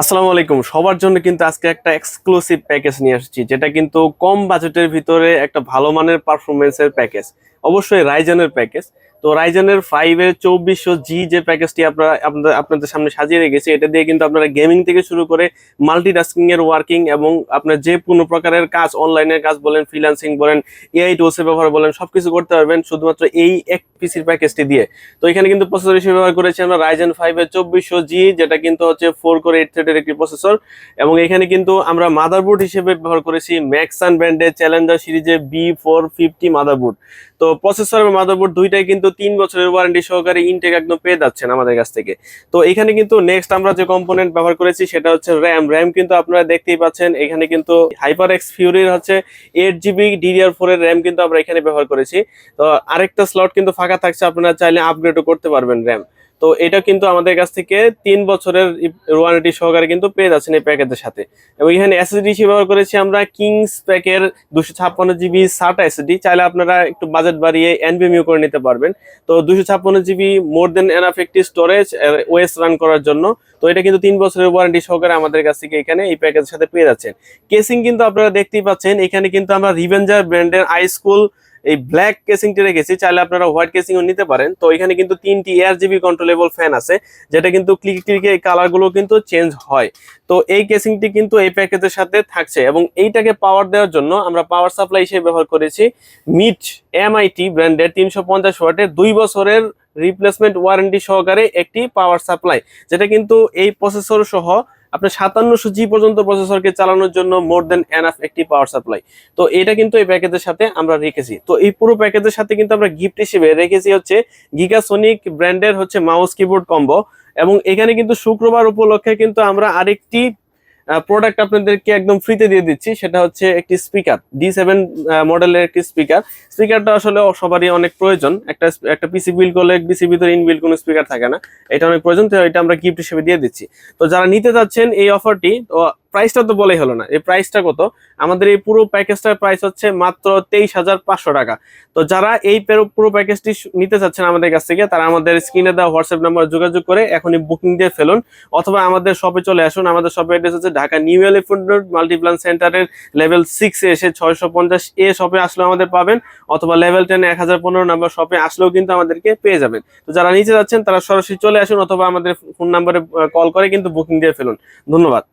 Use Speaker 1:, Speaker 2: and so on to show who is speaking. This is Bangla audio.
Speaker 1: আসসালামু আলাইকুম। সবার জন্য কিন্তু আজকে একটা এক্সক্লুসিভ প্যাকেজ নিয়ে আসছি, যেটা কিন্তু কম বাজেটের ভিতরে একটা ভালো মানের পারফরমেন্সের প্যাকেজ। অবশ্যই রাইজেনের প্যাকেজ। তো রাইজেনের 5 এর 2400G যে প্যাকেজটি আপনাদের সামনে সাজিয়ে রেখেছি, এটা দিয়ে কিন্তু আপনারা গেমিং থেকে শুরু করে মাল্টিটাস্কিং এর ওয়ার্কিং এবং আপনার যে কোনো প্রকারের কাজ, অনলাইনের কাজ বলেন, ফ্রিল্যান্সিং বলেন, এআই টুলস এর ব্যবহার বলেন, সবকিছু করতে পারবেন শুধুমাত্র এই এক পিসির প্যাকেজটি দিয়ে। তো এখানে কিন্তু প্রসেসর হিসেবে ব্যবহার করেছি আমরা রাইজেন 5 এর 2400G, যেটা কিন্তু হচ্ছে 4 কোর 8 থ্রেডের একটি প্রসেসর। এবং এখানে কিন্তু আমরা মাদারবোর্ড হিসেবে ব্যবহার করেছি ম্যাক্সান ব্র্যান্ডের চ্যালেঞ্জার সিরিজের B450 মাদারবোর্ড। তো প্রসেসর এবং মাদারবোর্ড দুইটাই কিন্তু 3 বছরের ওয়ারেন্টি সহকারে ইনটেক একদম পেয়ে যাচ্ছেন আমাদের কাছ থেকে। তো এখানে কিন্তু নেক্সট আমরা যে কম্পোনেন্ট ব্যবহার করেছি সেটা হচ্ছে র্যাম কিন্তু আপনারা দেখতেই পাচ্ছেন। এখানে কিন্তু হাইপার এক্স ফিউরির হচ্ছে 8GB DDR4 এর র্যাম কিন্তু আমরা এখানে ব্যবহার করেছি। তো আরেকটা স্লট কিন্তু ফাঁকা থাকছে, আপনারা চাইলে আপগ্রেডও করতে পারবেন র্যাম। তো এটা কিন্তু আমাদের কাছ থেকে 3 বছরের ওয়ারেন্টি সহকারে কিন্তু পেয়ে যাচ্ছেন এই প্যাকেজের সাথে। এবং এখানে এসএসডি হিসেবে ব্যবহার করেছি আমরা কিংস প্যাকের 256GB SATA এসএসডি। চাইলে আপনারা একটু বাজেট বাড়িয়ে এনভিএমইউ করে নিতে পারবেন। তো 256GB মোর দেন এনাফ একটি স্টোরেজ ওএস রান করার জন্য। তো এটা কিন্তু 3 বছরের ওয়ারেন্টি সহকারে আমাদের কাছ থেকে এখানে এই প্যাকেজের সাথে পেয়ে যাচ্ছেন। কেসিং কিন্তু আপনারা দেখতেই পাচ্ছেন, এখানে কিন্তু আমরা রিভেঞ্জার ব্র্যান্ডের আই স্কুল এই ব্ল্যাক কেসিংটি রেখেছি, চাইলে আপনারা হোয়াইট কেসিংও নিতে পারেন। তো এখানে কিন্তু 3টি ARGB কন্ট্রোলেবল ফ্যান আছে, যেটা কিন্তু ক্লিকে এই কালারগুলো কিন্তু চেঞ্জ হয়। তো এই কেসিংটি কিন্তু এই প্যাকেজের সাথে থাকছে। এবং এইটাকে পাওয়ার দেওয়ার জন্য আমরা পাওয়ার সাপ্লাই হিসেবে ব্যবহার করেছি মিট MIT ব্র্যান্ডের 350 ওয়াটের 2 বছরের রিপ্লেসমেন্ট ওয়ারেন্টি সহকারে একটি পাওয়ার সাপ্লাই, যেটা কিন্তু এই প্রসেসর সহ আপনার 5700G পর্যন্ত প্রসেসরকে চালানোর জন্য মোর দেন এনাফ একটি পাওয়ার সাপ্লাই। তো এটা কিন্তু এই প্যাকেজের সাথে আমরা রেখেছি। তো এই পুরো প্যাকেজের সাথে কিন্তু আমরা গিফট হিসেবে রেখেছি হচ্ছে গিগাসোনিক ব্র্যান্ডের হচ্ছে মাউস কিবোর্ড কম্বো। এবং এখানে কিন্তু শুক্রবার উপলক্ষে কিন্তু আমরা আরেকটি প্রোডাক্ট আপনাদেরকে একদম ফ্রিতে দিয়ে দিচ্ছি, সেটা হচ্ছে একটি স্পিকার, D7 মডেলের একটি স্পিকারটা আসলে সবারই অনেক প্রয়োজন। একটা পিসি বিল্ড করলে পিসির ভিতরে ইনবিল্ড কোনো স্পিকার থাকে না, এটা অনেক প্রয়োজন। তো এটা আমরা গিফট হিসেবে দিয়ে দিচ্ছি। তো যারা নিতে যাচ্ছেন এই অফারটি, তো প্রাইসটা তো বলেই হলো না, এই প্রাইসটা কত। আমাদের এই পুরো প্যাকেজটার প্রাইস হচ্ছে মাত্র 23,500 টাকা। তো যারা এই পুরো প্যাকেজটি নিতে চাচ্ছেন আমাদের কাছ থেকে, তারা আমাদের স্ক্রিনে দেওয়া হোয়াটসঅ্যাপ নাম্বার যোগাযোগ করে এখনই বুকিং দিয়ে ফেলুন, অথবা আমাদের শপে চলে আসুন। আমাদের শপের অ্যাড্রেস হচ্ছে Dhaka new elephant road Multiplan সেন্টারের লেভেল 6 এ এসে 650A শপে আসলেও আমাদের পাবেন, অথবা লেভেল 10 1015 নাম্বার শপে আসলেও কিন্তু আমাদেরকে পেয়ে যাবেন। তো যারা নিতে যাচ্ছেন তারা সরাসরি চলে আসুন, অথবা আমাদের ফোন নাম্বারে কল করে কিন্তু বুকিং দিয়ে ফেলুন। ধন্যবাদ।